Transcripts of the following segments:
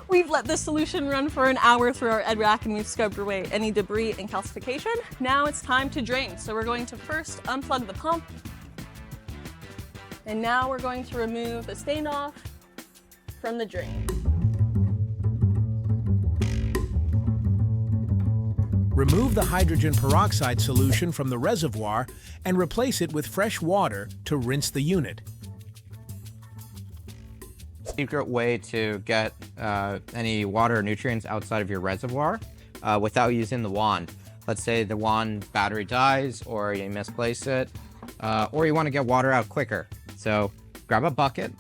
We've let this solution run for an hour through our EdRack and we've scrubbed away any debris and calcification. Now it's time to drain. So we're going to first unplug the pump. And now we're going to remove the standoff from the drain. Remove the hydrogen peroxide solution from the reservoir and replace it with fresh water to rinse the unit. Secret way to get any water or nutrients outside of your reservoir without using the wand. Let's say the wand battery dies, or you misplace it, or you want to get water out quicker. So grab a bucket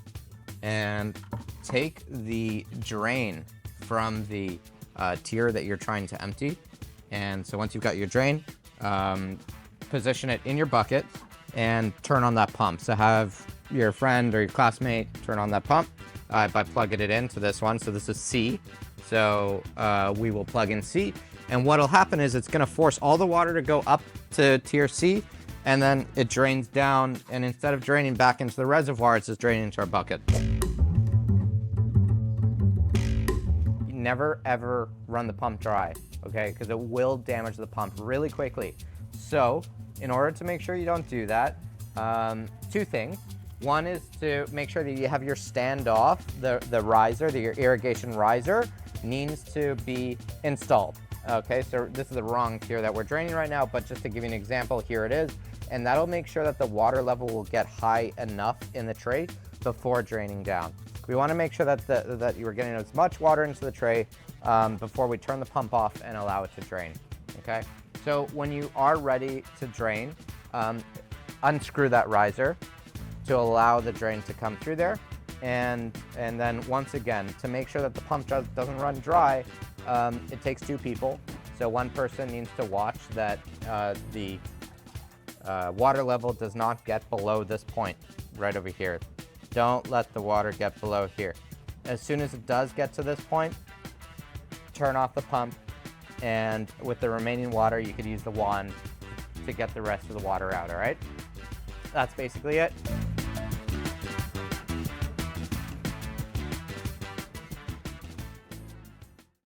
and take the drain from the tier that you're trying to empty. And so once you've got your drain, position it in your bucket and turn on that pump. So have your friend or your classmate turn on that pump by plugging it into this one. So this is C. So we will plug in C. And what'll happen is it's gonna force all the water to go up to tier C, and then it drains down, and instead of draining back into the reservoir, it's just draining into our bucket. Never ever run the pump dry, okay? Because it will damage the pump really quickly. So in order to make sure you don't do that, two things. One is to make sure that you have your standoff, the riser, your irrigation riser needs to be installed. Okay, so this is the wrong tier that we're draining right now, but just to give you an example, here it is. And that'll make sure that the water level will get high enough in the tray before draining down. We want to make sure that that you're getting as much water into the tray before we turn the pump off and allow it to drain. Okay, so when you are ready to drain, unscrew that riser to allow the drain to come through there, and then once again, to make sure that the pump doesn't run dry, it takes two people. So one person needs to watch that the water level does not get below this point right over here. Don't let the water get below here. As soon as it does get to this point, turn off the pump, and with the remaining water, you could use the wand to get the rest of the water out, all right? That's basically it.